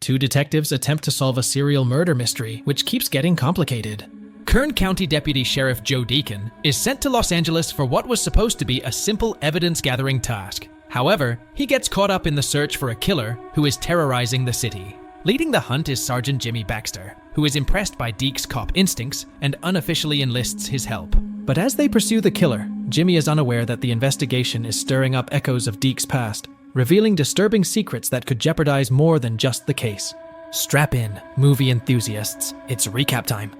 two detectives attempt to solve a serial murder mystery, which keeps getting complicated. Kern County Deputy Sheriff Joe Deacon is sent to Los Angeles for what was supposed to be a simple evidence-gathering task. However, he gets caught up in the search for a killer who is terrorizing the city. Leading the hunt is Sergeant Jimmy Baxter, who is impressed by Deke's cop instincts and unofficially enlists his help. But as they pursue the killer, Jimmy is unaware that the investigation is stirring up echoes of Deke's past, revealing disturbing secrets that could jeopardize more than just the case. Strap in, movie enthusiasts, it's recap time.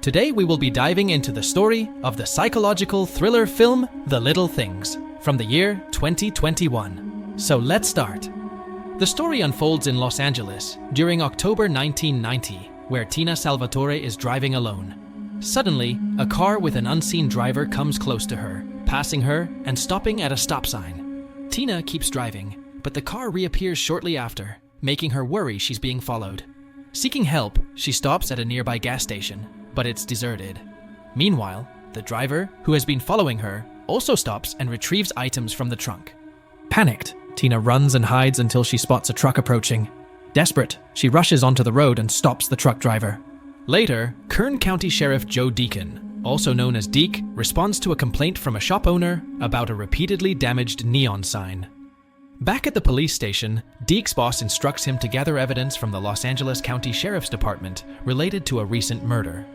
Today we will be diving into the story of the psychological thriller film The Little Things, from the year 2021. So let's start. The story unfolds in Los Angeles during October 1990, where Tina Salvatore is driving alone. Suddenly, a car with an unseen driver comes close to her, passing her and stopping at a stop sign. Tina keeps driving, but the car reappears shortly after, making her worry she's being followed. Seeking help, she stops at a nearby gas station, but it's deserted. Meanwhile, the driver, who has been following her, also stops and retrieves items from the trunk. Panicked, Tina runs and hides until she spots a truck approaching. Desperate, she rushes onto the road and stops the truck driver. Later, Kern County Sheriff Joe Deacon, also known as Deke, responds to a complaint from a shop owner about a repeatedly damaged neon sign. Back at the police station, Deke's boss instructs him to gather evidence from the Los Angeles County Sheriff's Department related to a recent murder.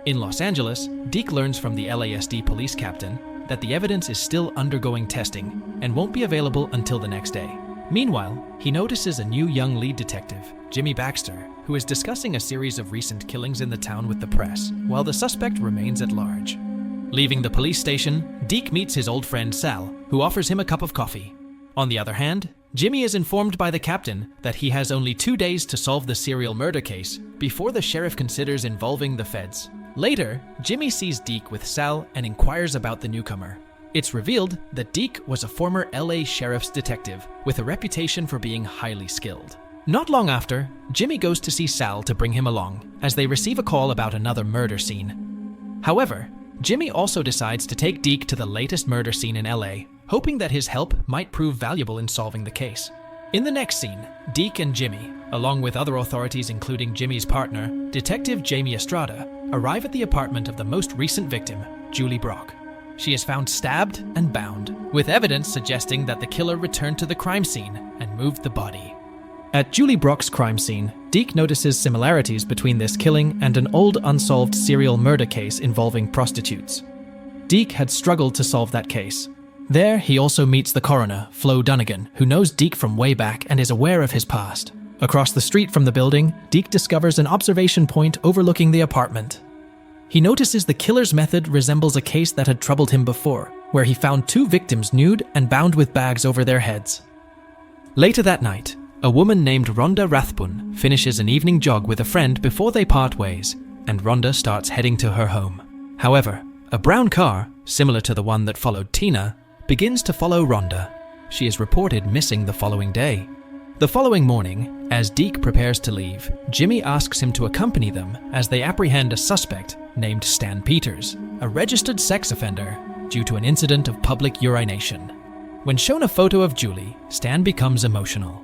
In Los Angeles, Deke learns from the LASD police captain that the evidence is still undergoing testing and won't be available until the next day. Meanwhile, he notices a new young lead detective, Jimmy Baxter, who is discussing a series of recent killings in the town with the press, while the suspect remains at large. Leaving the police station, Deke meets his old friend Sal, who offers him a cup of coffee. On the other hand, Jimmy is informed by the captain that he has only 2 days to solve the serial murder case before the sheriff considers involving the feds. Later, Jimmy sees Deke with Sal and inquires about the newcomer. It's revealed that Deke was a former LA sheriff's detective with a reputation for being highly skilled. Not long after, Jimmy goes to see Sal to bring him along, as they receive a call about another murder scene. However, Jimmy also decides to take Deke to the latest murder scene in LA, hoping that his help might prove valuable in solving the case. In the next scene, Deke and Jimmy, along with other authorities including Jimmy's partner, Detective Jamie Estrada, arrive at the apartment of the most recent victim, Julie Brock. She is found stabbed and bound, with evidence suggesting that the killer returned to the crime scene and moved the body. At Julie Brock's crime scene, Deke notices similarities between this killing and an old unsolved serial murder case involving prostitutes. Deke had struggled to solve that case. There, he also meets the coroner, Flo Dunnigan, who knows Deke from way back and is aware of his past. Across the street from the building, Deke discovers an observation point overlooking the apartment. He notices the killer's method resembles a case that had troubled him before, where he found 2 victims nude and bound with bags over their heads. Later that night, a woman named Rhonda Rathbun finishes an evening jog with a friend before they part ways, and Rhonda starts heading to her home. However, a brown car, similar to the one that followed Tina, begins to follow Rhonda. She is reported missing the following day. The following morning, as Deke prepares to leave, Jimmy asks him to accompany them as they apprehend a suspect named Stan Peters, a registered sex offender, due to an incident of public urination. When shown a photo of Julie, Stan becomes emotional.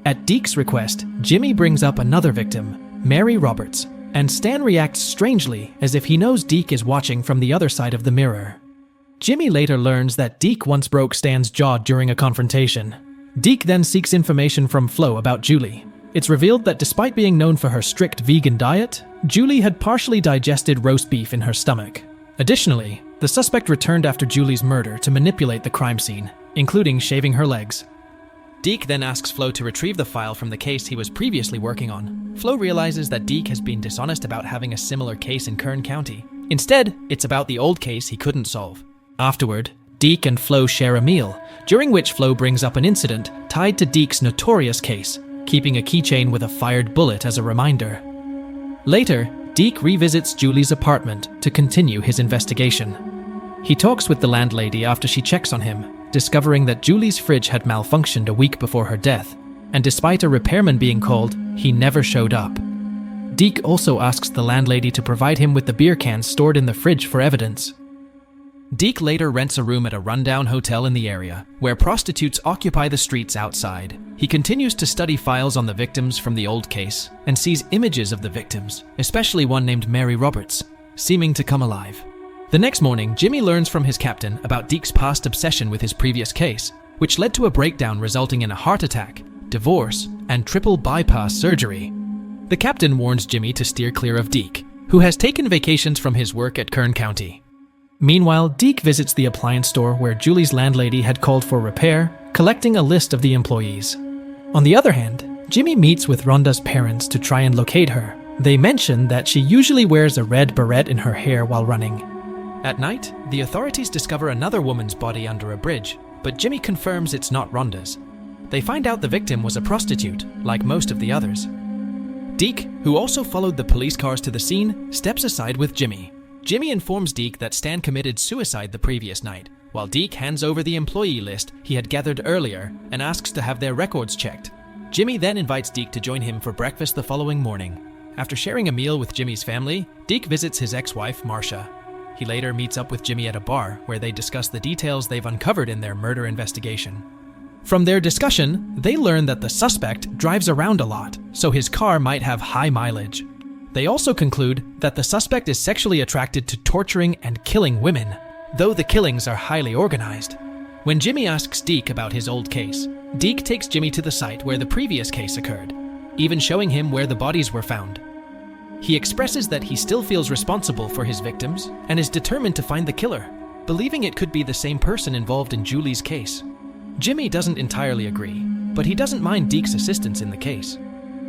At Deke's request, Jimmy brings up another victim, Mary Roberts, and Stan reacts strangely as if he knows Deke is watching from the other side of the mirror. Jimmy later learns that Deke once broke Stan's jaw during a confrontation. Deke then seeks information from Flo about Julie. It's revealed that despite being known for her strict vegan diet, Julie had partially digested roast beef in her stomach. Additionally, the suspect returned after Julie's murder to manipulate the crime scene, including shaving her legs. Deke then asks Flo to retrieve the file from the case he was previously working on. Flo realizes that Deke has been dishonest about having a similar case in Kern County. Instead, it's about the old case he couldn't solve. Afterward, Deke and Flo share a meal, during which Flo brings up an incident tied to Deke's notorious case, keeping a keychain with a fired bullet as a reminder. Later, Deke revisits Julie's apartment to continue his investigation. He talks with the landlady after she checks on him, discovering that Julie's fridge had malfunctioned a week before her death, and despite a repairman being called, he never showed up. Deke also asks the landlady to provide him with the beer cans stored in the fridge for evidence. Deke later rents a room at a rundown hotel in the area, where prostitutes occupy the streets outside. He continues to study files on the victims from the old case and sees images of the victims, especially one named Mary Roberts, seeming to come alive. The next morning, Jimmy learns from his captain about Deke's past obsession with his previous case, which led to a breakdown resulting in a heart attack, divorce, and triple bypass surgery. The captain warns Jimmy to steer clear of Deke, who has taken vacations from his work at Kern County. Meanwhile, Deke visits the appliance store where Julie's landlady had called for repair, collecting a list of the employees. On the other hand, Jimmy meets with Rhonda's parents to try and locate her. They mention that she usually wears a red beret in her hair while running. At night, the authorities discover another woman's body under a bridge, but Jimmy confirms it's not Rhonda's. They find out the victim was a prostitute, like most of the others. Deke, who also followed the police cars to the scene, steps aside with Jimmy. Jimmy informs Deke that Stan committed suicide the previous night, while Deke hands over the employee list he had gathered earlier and asks to have their records checked. Jimmy then invites Deke to join him for breakfast the following morning. After sharing a meal with Jimmy's family, Deke visits his ex-wife, Marcia. He later meets up with Jimmy at a bar where they discuss the details they've uncovered in their murder investigation. From their discussion, they learn that the suspect drives around a lot, so his car might have high mileage. They also conclude that the suspect is sexually attracted to torturing and killing women, though the killings are highly organized. When Jimmy asks Deke about his old case, Deke takes Jimmy to the site where the previous case occurred, even showing him where the bodies were found. He expresses that he still feels responsible for his victims and is determined to find the killer, believing it could be the same person involved in Julie's case. Jimmy doesn't entirely agree, but he doesn't mind Deke's assistance in the case.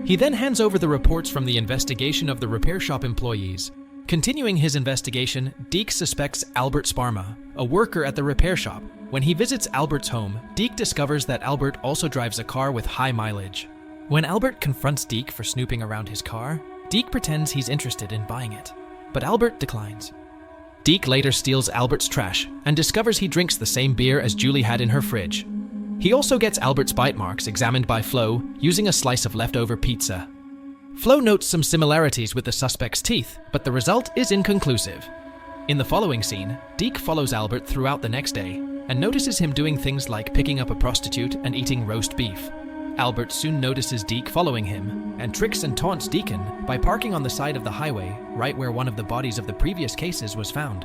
He then hands over the reports from the investigation of the repair shop employees. Continuing his investigation, Deke suspects Albert Sparma, a worker at the repair shop. When he visits Albert's home, Deke discovers that Albert also drives a car with high mileage. When Albert confronts Deke for snooping around his car, Deke pretends he's interested in buying it, but Albert declines. Deke later steals Albert's trash and discovers he drinks the same beer as Julie had in her fridge. He also gets Albert's bite marks examined by Flo using a slice of leftover pizza. Flo notes some similarities with the suspect's teeth, but the result is inconclusive. In the following scene, Deke follows Albert throughout the next day and notices him doing things like picking up a prostitute and eating roast beef. Albert soon notices Deke following him and tricks and taunts Deacon by parking on the side of the highway right where one of the bodies of the previous cases was found.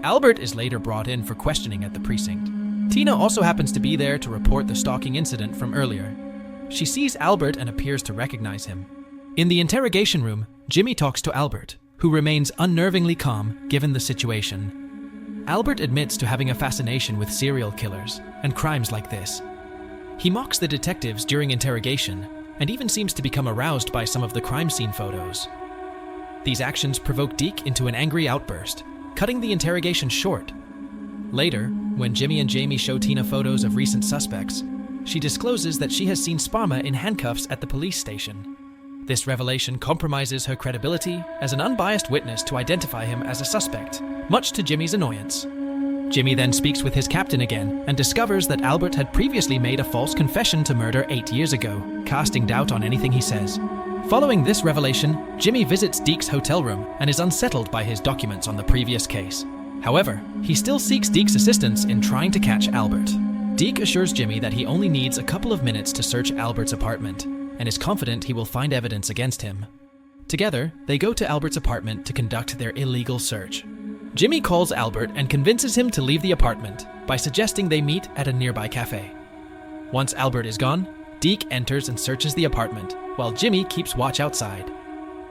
Albert is later brought in for questioning at the precinct. Tina also happens to be there to report the stalking incident from earlier. She sees Albert and appears to recognize him. In the interrogation room, Jimmy talks to Albert, who remains unnervingly calm given the situation. Albert admits to having a fascination with serial killers and crimes like this. He mocks the detectives during interrogation and even seems to become aroused by some of the crime scene photos. These actions provoke Deke into an angry outburst, cutting the interrogation short. Later, when Jimmy and Jamie show Tina photos of recent suspects, she discloses that she has seen Sparma in handcuffs at the police station. This revelation compromises her credibility as an unbiased witness to identify him as a suspect, much to Jimmy's annoyance. Jimmy then speaks with his captain again and discovers that Albert had previously made a false confession to murder 8 years ago, casting doubt on anything he says. Following this revelation, Jimmy visits Deke's hotel room and is unsettled by his documents on the previous case. However, he still seeks Deke's assistance in trying to catch Albert. Deke assures Jimmy that he only needs a couple of minutes to search Albert's apartment and is confident he will find evidence against him. Together, they go to Albert's apartment to conduct their illegal search. Jimmy calls Albert and convinces him to leave the apartment by suggesting they meet at a nearby cafe. Once Albert is gone, Deke enters and searches the apartment, while Jimmy keeps watch outside.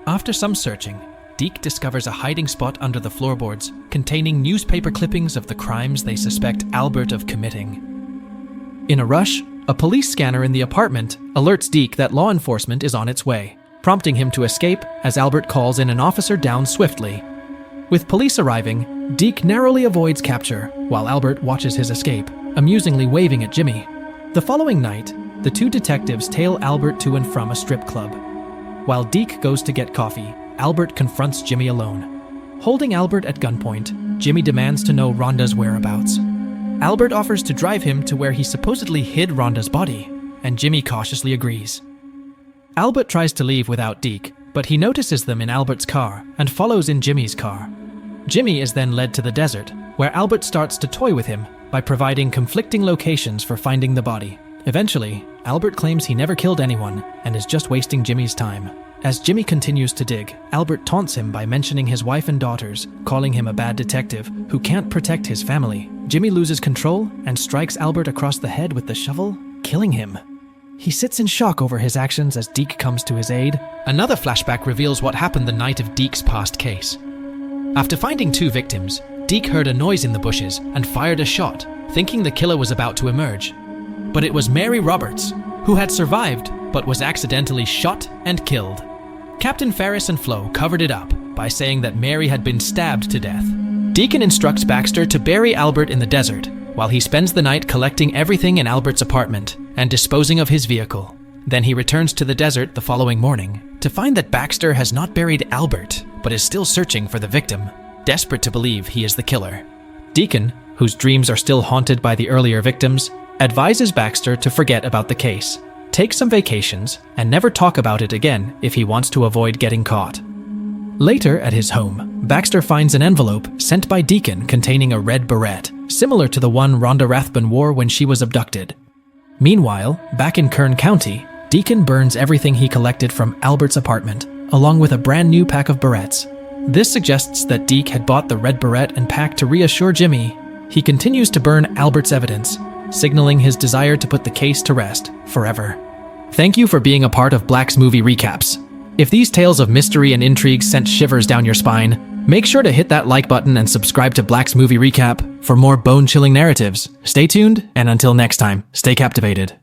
After some searching, Deke discovers a hiding spot under the floorboards containing newspaper clippings of the crimes they suspect Albert of committing. In a rush, a police scanner in the apartment alerts Deke that law enforcement is on its way, prompting him to escape as Albert calls in an officer down swiftly. With police arriving, Deke narrowly avoids capture while Albert watches his escape, amusingly waving at Jimmy. The following night, the two detectives tail Albert to and from a strip club. While Deke goes to get coffee, Albert confronts Jimmy alone. Holding Albert at gunpoint, Jimmy demands to know Rhonda's whereabouts. Albert offers to drive him to where he supposedly hid Rhonda's body, and Jimmy cautiously agrees. Albert tries to leave without Deke, but he notices them in Albert's car and follows in Jimmy's car. Jimmy is then led to the desert, where Albert starts to toy with him by providing conflicting locations for finding the body. Eventually, Albert claims he never killed anyone and is just wasting Jimmy's time. As Jimmy continues to dig, Albert taunts him by mentioning his wife and daughters, calling him a bad detective who can't protect his family. Jimmy loses control and strikes Albert across the head with the shovel, killing him. He sits in shock over his actions as Deke comes to his aid. Another flashback reveals what happened the night of Deke's past case. After finding 2 victims, Deke heard a noise in the bushes and fired a shot, thinking the killer was about to emerge. But it was Mary Roberts, who had survived but was accidentally shot and killed. Captain Ferris and Flo covered it up by saying that Mary had been stabbed to death. Deacon instructs Baxter to bury Albert in the desert, while he spends the night collecting everything in Albert's apartment and disposing of his vehicle. Then he returns to the desert the following morning to find that Baxter has not buried Albert, but is still searching for the victim, desperate to believe he is the killer. Deacon, whose dreams are still haunted by the earlier victims, advises Baxter to forget about the case, take some vacations, and never talk about it again if he wants to avoid getting caught. Later at his home, Baxter finds an envelope sent by Deacon containing a red beret, similar to the one Rhonda Rathbun wore when she was abducted. Meanwhile, back in Kern County, Deacon burns everything he collected from Albert's apartment, along with a brand new pack of berets. This suggests that Deke had bought the red beret and pack to reassure Jimmy. He continues to burn Albert's evidence, signaling his desire to put the case to rest forever. Thank you for being a part of Black's Movie Recaps. If these tales of mystery and intrigue sent shivers down your spine, make sure to hit that like button and subscribe to Black's Movie Recap for more bone-chilling narratives. Stay tuned, and until next time, stay captivated.